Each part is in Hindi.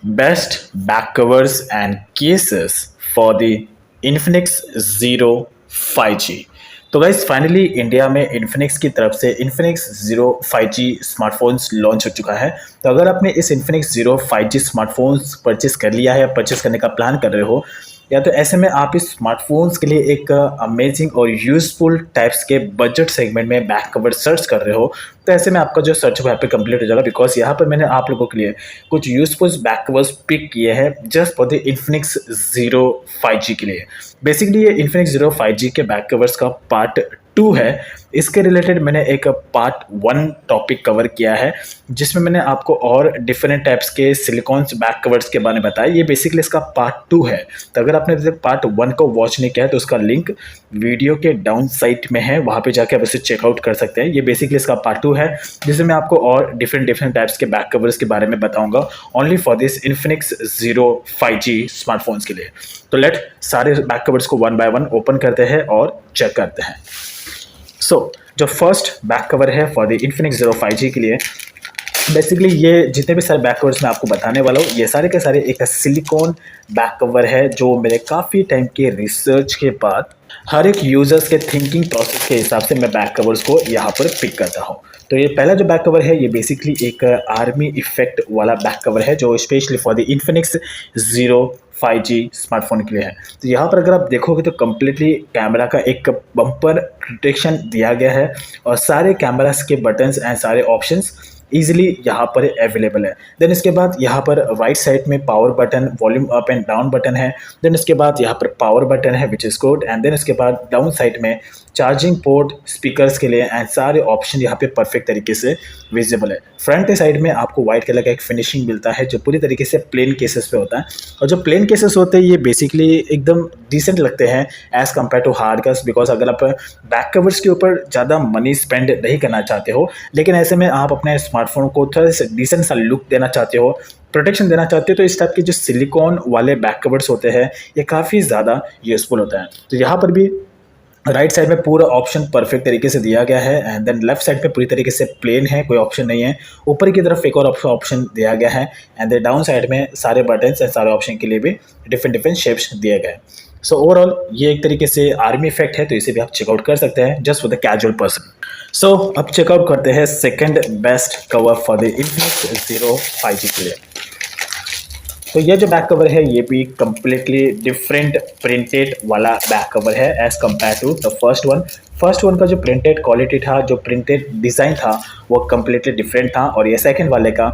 best back covers and cases for the Infinix Zero 5G। तो गाइस फाइनली इंडिया में इन्फिनिक्स की तरफ से Infinix zero 5G smartphones launch हो चुका है। तो अगर आपने इस Infinix zero 5G smartphones purchase कर लिया है या परचेस करने का प्लान कर रहे हो, या तो ऐसे में आप इस स्मार्टफोन्स के लिए एक अमेजिंग और यूजफुल टाइप्स के बजट सेगमेंट में बैक कवर सर्च कर रहे हो, तो ऐसे में आपका जो सर्च है यहाँ पे कंप्लीट हो जाएगा। बिकॉज यहाँ पर मैंने आप लोगों के लिए कुछ यूजफुल बैक कवर्स पिक किए हैं just for the Infinix zero 5G के लिए। बेसिकली ये इन्फिनिक्स ज़ीरो 5G के बैक कवर्स का पार्ट 2 है। इसके रिलेटेड मैंने एक पार्ट 1 टॉपिक कवर किया है जिसमें मैंने आपको और डिफरेंट टाइप्स के सिलिकॉन्स बैक कवर्स के बारे में बताया। ये बेसिकली इसका पार्ट 2 है। तो अगर आपने अभी तक पार्ट 1 को वॉच नहीं किया है तो उसका लिंक वीडियो के डाउन साइड में है, वहाँ पे जाके आप इसे चेकआउट कर सकते हैं। ये बेसिकली इसका पार्ट 2 है जिसमें मैं आपको और डिफरेंट टाइप्स के बैक कवर्स के बारे में बताऊंगा only for this Infinix zero 5G smartphones के लिए। तो लेट सारे बैक कवर्स को वन बाय वन ओपन करते हैं और चेक करते हैं। जो फर्स्ट बैक कवर है for the Infinix zero 5G के लिए, बेसिकली ये जितने भी सारे बैक कवर्स मैं आपको बताने वाला हूँ ये सारे के सारे एक सिलिकॉन बैक कवर है जो मेरे काफ़ी टाइम के रिसर्च के बाद हर एक यूजर्स के थिंकिंग प्रोसेस के हिसाब से मैं बैक कवर्स को यहाँ पर पिक करता हूँ। तो ये पहला जो बैक कवर है ये बेसिकली एक आर्मी इफेक्ट वाला बैक कवर है जो specially for the Infinix zero 5G smartphone के लिए है। तो यहाँ पर अगर आप देखोगे तो कम्प्लीटली कैमरा का एक बम्पर प्रोटेक्शन दिया गया है और सारे कैमरास के बटन्स एंड सारे ऑप्शंस ईजिली यहाँ पर अवेलेबल है। देन इसके बाद यहाँ पर राइट साइड में power button, volume up and down button है। देन इसके बाद यहाँ पर पावर बटन है which is good. And then इसके बाद डाउन साइड में चार्जिंग पोर्ट स्पीकर्स के लिए एंड सारे ऑप्शन यहाँ पे परफेक्ट तरीके से विजिबल है। फ्रंट साइड में आपको व्हाइट कलर का एक फिनिशिंग मिलता है जो पूरी तरीके से प्लेन केसेस पे होता है। और जो प्लेन केसेस होते हैं ये बेसिकली एकदम डिसेंट लगते हैं as compared to hard covers. Because अगर आप बैक कवर्स के ऊपर ज़्यादा मनी स्पेंड नहीं करना चाहते हो लेकिन ऐसे में आप अपने स्मार्टफोन को थोड़ा सा डिसेंट सा लुक देना चाहते हो, प्रोटेक्शन देना चाहते हो, तो इस टाइप के जो सिलिकॉन वाले बैक कवर्स होते हैं ये काफ़ी ज़्यादा यूजफुल होता है। तो यहाँ पर भी राइट साइड में पूरा ऑप्शन परफेक्ट तरीके से दिया गया है एंड देन लेफ्ट साइड पे पूरी तरीके से प्लेन है, कोई ऑप्शन नहीं है। ऊपर की तरफ एक और ऑप्शन दिया गया है एंड देन डाउन साइड में सारे बटन्स एंड सारे ऑप्शन के लिए भी डिफरेंट शेप्स दिए गए। सो ओवरऑल ये एक तरीके से आर्मी इफेक्ट है तो इसे भी आप चेकआउट कर सकते हैं just for the casual person. So अब चेकआउट करते हैं second best cover for the Infinix zero 5G के लिए। तो ये जो बैक कवर है ये भी कम्प्लीटली डिफरेंट प्रिंटेड वाला बैक कवर है as compared to the first one का जो प्रिंटेड क्वालिटी था, जो प्रिंटेड डिज़ाइन था वो कम्प्लीटली डिफरेंट था और ये सेकंड वाले का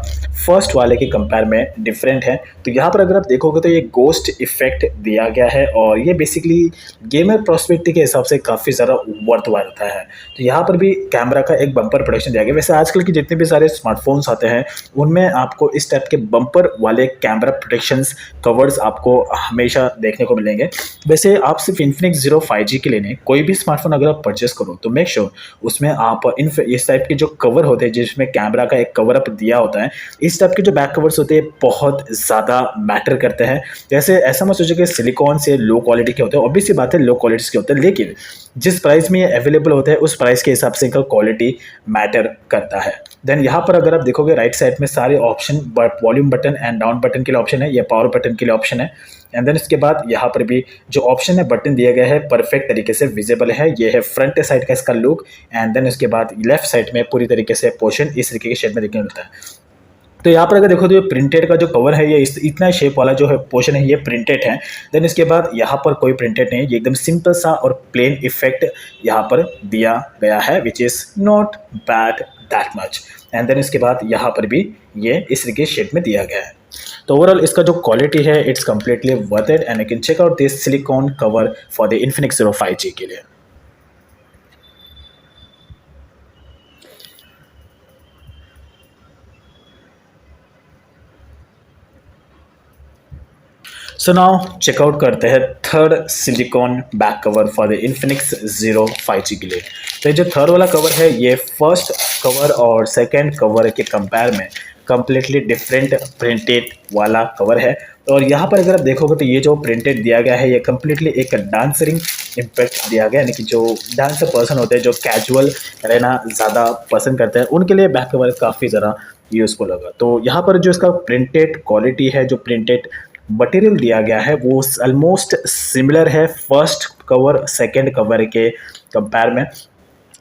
फर्स्ट वाले के कंपेयर में डिफरेंट है। तो यहाँ पर अगर आप देखोगे तो ये गोस्ट इफेक्ट दिया गया है और ये बेसिकली गेमर प्रोस्पेक्टिव के हिसाब से काफ़ी ज़्यादा वर्थ वाइल होता है। तो यहाँ पर भी कैमरा का एक बम्पर प्रोटेक्शन दिया गया। वैसे आजकल के जितने भी सारे स्मार्टफोन्स आते हैं उनमें आपको इस टाइप के बम्पर वाले कैमरा प्रोटेक्शंस कवर्स आपको हमेशा देखने को मिलेंगे। वैसे आप सिर्फ इन्फिनिक्स ज़ीरो 5G के लिए नहीं, कोई भी स्मार्टफोन अगर आप परचेस करो तो मेक श्योर उसमें आप इस टाइप के जो कवर होते हैं जिसमें कैमरा का एक कवर अप दिया होता है, इस टाइप के जो बैक कवर्स होते हैं बहुत ज़्यादा मैटर करते हैं। जैसे ऐसा मत सोचिए कि सिलिकॉन से लो क्वालिटी के होते हैं, ऑब्वियसली बात है लो क्वालिटी के होते हैं, लेकिन जिस प्राइस में ये अवेलेबल होता है उस प्राइस के हिसाब से इनका क्वालिटी मैटर करता है। देन यहाँ पर अगर आप देखोगे राइट साइड में सारे option, volume button and down button के लिए ऑप्शन है, ये पावर बटन के लिए ऑप्शन है। एंड देन इसके बाद यहाँ पर भी जो ऑप्शन है बटन दिया गया है परफेक्ट तरीके से विजिबल है। ये है फ्रंट साइड का इसका लुक एंड देन उसके बाद लेफ्ट साइड में पूरी तरीके से पोर्शन इस तरीके के शेप में देखने मिलता है। तो यहाँ पर अगर देखो तो ये प्रिंटेड का जो कवर है ये इतना शेप वाला जो है पोर्शन है ये प्रिंटेड है। देन इसके बाद यहाँ पर कोई प्रिंटेड नहीं है, ये एकदम सिंपल सा और प्लेन इफेक्ट यहाँ पर दिया गया है which is not bad that much. And then इसके बाद यहाँ पर भी ये इस तरीके शेप में दिया गया है। तो ओवरऑल इसका जो क्वालिटी है it's completely worth it and you can check out this silicone cover for the Infinix zero 5G के लिए। सो नाउ चेकआउट करते हैं third silicone back cover for the Infinix zero 5G के लिए। तो ये जो थर्ड वाला कवर है ये फर्स्ट कवर और सेकंड कवर के कंपेयर में कम्प्लीटली डिफरेंट प्रिंटेड वाला कवर है। और यहाँ पर अगर आप देखोगे तो ये जो प्रिंटेड दिया गया है ये कम्प्लीटली एक डांसरिंग इम्पैक्ट दिया गया है, यानी कि जो डांसर पर्सन होते हैं जो कैजुअल रहना ज़्यादा पसंद करते हैं उनके लिए बैक कवर काफ़ी ज़्यादा यूज़फुल होगा। तो यहाँ पर जो इसका प्रिंटेड क्वालिटी है, जो प्रिंटेड मटेरियल दिया गया है वो ऑलमोस्ट सिमिलर है फर्स्ट कवर सेकंड कवर के कंपेयर में।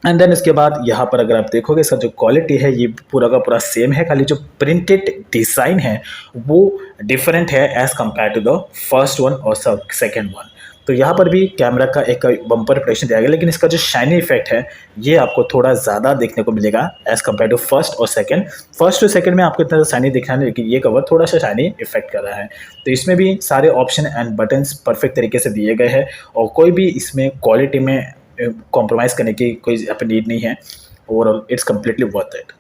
एंड देन इसके बाद यहाँ पर अगर आप देखोगे इसका जो क्वालिटी है ये पूरा का पूरा सेम है, खाली जो प्रिंटेड डिज़ाइन है वो डिफरेंट है as compared to the first one और सेकेंड वन। तो यहाँ पर भी कैमरा का एक बम्पर प्रोटेक्शन दिया गया, लेकिन इसका जो शाइनी इफेक्ट है ये आपको थोड़ा ज़्यादा देखने को मिलेगा एज़ कम्पेयर टू फर्स्ट और सेकंड। फर्स्ट और सेकंड में आपको इतना शाइनी दिखना नहीं, लेकिन ये कवर थोड़ा सा शाइनी इफेक्ट कर रहा है। तो इसमें भी सारे ऑप्शन एंड बटन्स परफेक्ट तरीके से दिए गए हैं और कोई भी इसमें क्वालिटी में कॉम्प्रोमाइज़ करने की कोई यहाँ पे नीड नहीं है। Overall it's completely worth it.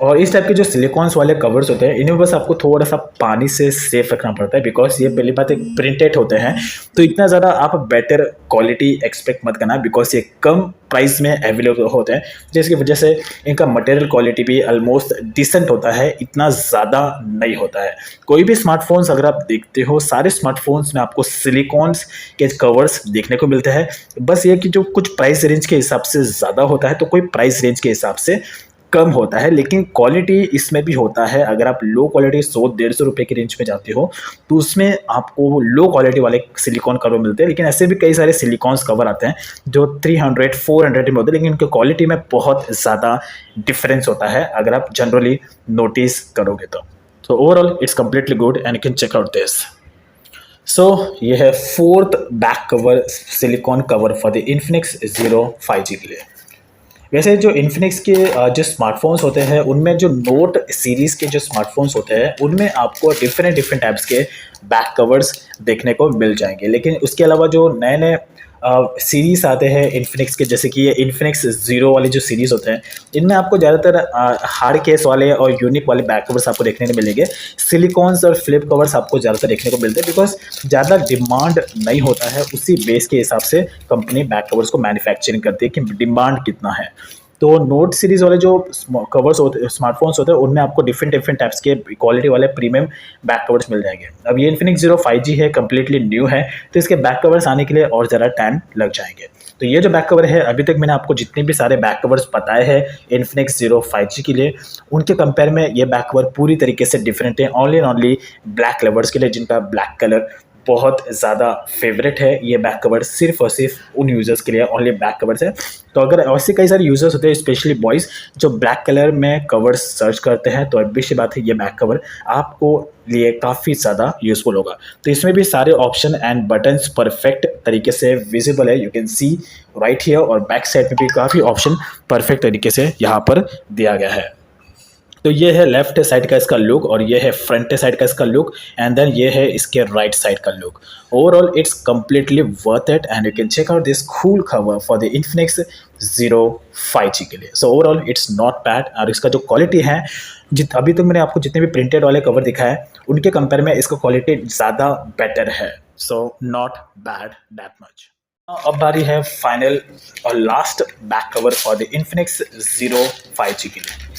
और इस टाइप के जो सिलिकॉन्स वाले कवर्स होते हैं इन्हें बस आपको थोड़ा सा पानी से सेफ रखना पड़ता है, बिकॉज ये पहली बात एक प्रिंटेड होते हैं तो इतना ज़्यादा आप बेटर क्वालिटी एक्सपेक्ट मत करना, बिकॉज ये कम प्राइस में अवेलेबल होते हैं जिसकी वजह से इनका मटेरियल क्वालिटी भी ऑलमोस्ट डिसेंट होता है, इतना ज़्यादा नहीं होता है। कोई भी स्मार्टफोन्स अगर आप देखते हो सारे स्मार्टफोन्स में आपको सिलिकॉन्स के कवर्स देखने को मिलते हैं, बस ये कि जो कुछ प्राइस रेंज के हिसाब से ज़्यादा होता है तो कोई प्राइस रेंज के हिसाब से कम होता है, लेकिन क्वालिटी इसमें भी होता है। अगर आप लो क्वालिटी 100-150 रुपये की रेंज में जाते हो तो उसमें आपको लो क्वालिटी वाले सिलिकॉन कवर मिलते हैं, लेकिन ऐसे भी कई सारे सिलिकॉन्स कवर आते हैं जो 300-400 में होते हैं, लेकिन उनके क्वालिटी में बहुत ज़्यादा डिफरेंस होता है अगर आप जनरली नोटिस करोगे तो। So overall it's completely good and you can check out this. So ये है fourth back cover silicone cover for the Infinix zero 5G के लिए। वैसे जो इन्फिनिक्स के जो स्मार्टफोन्स होते हैं उनमें जो नोट सीरीज़ के जो स्मार्टफोन्स होते हैं उनमें आपको डिफरेंट डिफरेंट टाइप्स के बैक कवर्स देखने को मिल जाएंगे, लेकिन उसके अलावा जो नए नए सीरीज़ आते हैं इन्फिनिक्स के, जैसे कि ये इन्फिनिक्स ज़ीरो वाले जो सीरीज़ होते हैं इनमें आपको ज़्यादातर हार्ड केस वाले और यूनिक वाले बैक कवर्स आपको देखने को मिलेंगे। सिलिकॉन्स और फ्लिप कवर्स आपको ज़्यादातर देखने को मिलते हैं बिकॉज ज़्यादा डिमांड नहीं होता है, उसी बेस के हिसाब से कंपनी बैक कवर्स को मैन्युफैक्चरिंग करती है कि डिमांड कितना है। तो नोट सीरीज़ वाले जो कवर्स होते स्मार्टफोन्स होते हैं उनमें आपको डिफरेंट डिफरेंट टाइप्स के क्वालिटी वाले प्रीमियम बैक कवर्स मिल जाएंगे। अब ये इन्फिनिक्स ज़ीरो 5G है, कम्प्लीटली न्यू है, तो इसके बैक कवर्स आने के लिए और ज़्यादा टाइम लग जाएंगे। तो ये जो बैक कवर है अभी तक मैंने आपको जितने भी सारे बैक कवर्स बताए हैं इन्फिनिक्स ज़ीरो 5G के लिए उनके कंपेयर में ये बैक कवर पूरी तरीके से डिफरेंट है, only and only black lovers के लिए जिनका ब्लैक कलर बहुत ज़्यादा फेवरेट है। ये बैक कवर सिर्फ और सिर्फ उन यूज़र्स के लिए ओनली बैक कवर्स है। तो अगर ऐसे कई सारे यूज़र्स होते हैं स्पेशली बॉयज़ जो ब्लैक कलर में कवर्स सर्च करते हैं तो ऑब्वियसली बात है ये बैक कवर आपको लिए काफ़ी ज़्यादा यूज़फुल होगा। तो इसमें भी सारे ऑप्शन एंड बटन्स परफेक्ट तरीके से विजिबल है, you can see right here, और बैक साइड में भी काफ़ी ऑप्शन परफेक्ट तरीके से यहाँ पर दिया गया है। तो ये है लेफ्ट साइड का इसका लुक और ये है फ्रंट साइड का इसका लुक एंड देन ये है इसके राइट साइड का look. Overall it's completely worth it and you can check out this cool cover for the Infinix zero 5G के लिए। So overall it's not bad और इसका जो क्वालिटी है अभी तक मैंने आपको जितने भी प्रिंटेड वाले कवर दिखाए उनके कंपेयर में इसका क्वालिटी ज़्यादा बेटर है। सो नॉट बैड दैट मच। अब बारी है फाइनल और last back cover for the Infinix zero 5G के लिए।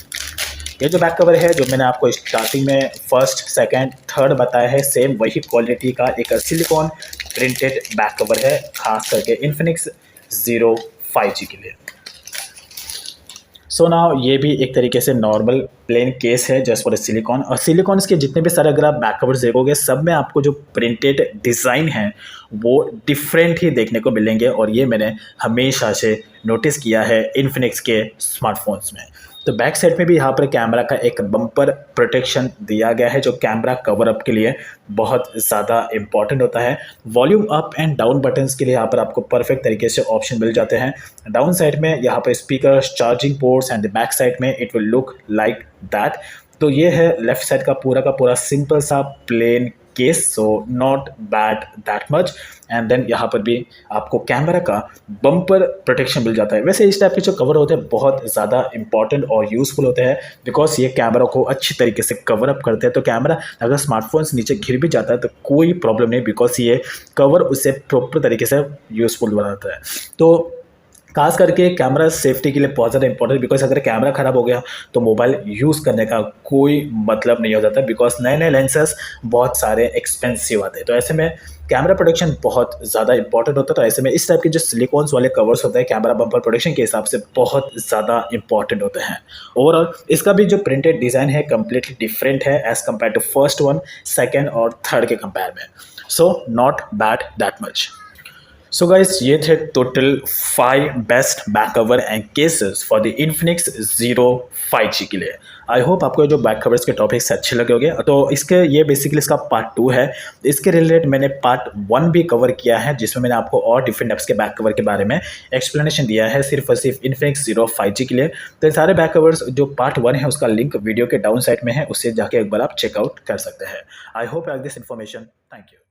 ये जो बैक कवर है जो मैंने आपको स्टार्टिंग में फर्स्ट सेकंड थर्ड बताया है सेम वही क्वालिटी का एक सिलिकॉन प्रिंटेड बैक कवर है, खास करके इन्फिनिक्स ज़ीरो 5G के लिए। सो नाउ ये भी एक तरीके से नॉर्मल प्लेन केस है जस्ट फॉर सिलिकॉन, और सिलिकॉन्स के जितने भी सारे अगर आप बैक कवर्स देखोगे सब में आपको जो प्रिंटेड डिज़ाइन है वो डिफरेंट ही देखने को मिलेंगे, और ये मैंने हमेशा से नोटिस किया है इन्फिनिक्स के स्मार्टफोन्स में। तो बैक साइड में भी यहाँ पर कैमरा का एक बम्पर प्रोटेक्शन दिया गया है जो कैमरा कवर अप के लिए बहुत ज़्यादा इंपॉर्टेंट होता है। Volume up and down buttons के लिए यहाँ पर आपको परफेक्ट तरीके से ऑप्शन मिल जाते हैं। डाउन साइड में यहाँ पर speaker, charging ports and the back side में it will look like that. तो ये है लेफ्ट साइड का पूरा सिंपल सा plain case, so not bad that much. And then यहाँ पर भी आपको कैमरा का बम्पर प्रोटेक्शन मिल जाता है। वैसे इस टाइप के जो कवर होते हैं बहुत ज़्यादा इंपॉर्टेंट और यूज़फुल होते हैं, बिकॉज ये कैमरा को अच्छी तरीके से कवर अप करते हैं। तो कैमरा अगर स्मार्टफोन से नीचे गिर भी जाता है तो कोई प्रॉब्लम नहीं, बिकॉज ये कवर उसे प्रॉपर तरीके से यूज़फुल बनाता है। तो खास करके कैमरा सेफ्टी के लिए बहुत ज़्यादा इंपॉर्टेंट, बिकॉज अगर कैमरा ख़राब हो गया तो मोबाइल यूज़ करने का कोई मतलब नहीं हो जाता, बिकॉज नए नए लेंसेज बहुत सारे एक्सपेंसिव आते हैं। तो ऐसे में कैमरा प्रोटेक्शन बहुत ज़्यादा इंपॉर्टेंट होता है। तो ऐसे में इस टाइप के जो सिलिकॉन्स वाले कवर्स होते हैं कैमरा बम्पर प्रोटेक्शन के हिसाब से बहुत ज़्यादा इंपॉर्टेंट होते हैं। ओवरऑल इसका भी जो प्रिंटेड डिज़ाइन है कम्प्लीटली डिफरेंट है as compared to first one, second और थर्ड के कंपेयर में। So not bad that much. So guys ये थे total 5 best back cover and cases for the Infinix zero 5G के लिए। आई होप आपको जो बैक कवर्स के टॉपिक्स अच्छे लगे होंगे। तो इसके ये बेसिकली इसका पार्ट 2 है। इसके रिलेटेड मैंने पार्ट 1 भी कवर किया है, जिसमें मैंने आपको और डिफरेंट टाइप्स के बैक कवर के बारे में एक्सप्लेनेशन दिया है सिर्फ और सिर्फ इन्फिनिक्स ज़ीरो 5G के लिए। तो ये सारे बैक कवर्स जो पार्ट 1 है उसका लिंक वीडियो के डाउन साइड में है, उससे जाके एक बार आप चेकआउट कर सकते हैं। I hope like this information. Thank you.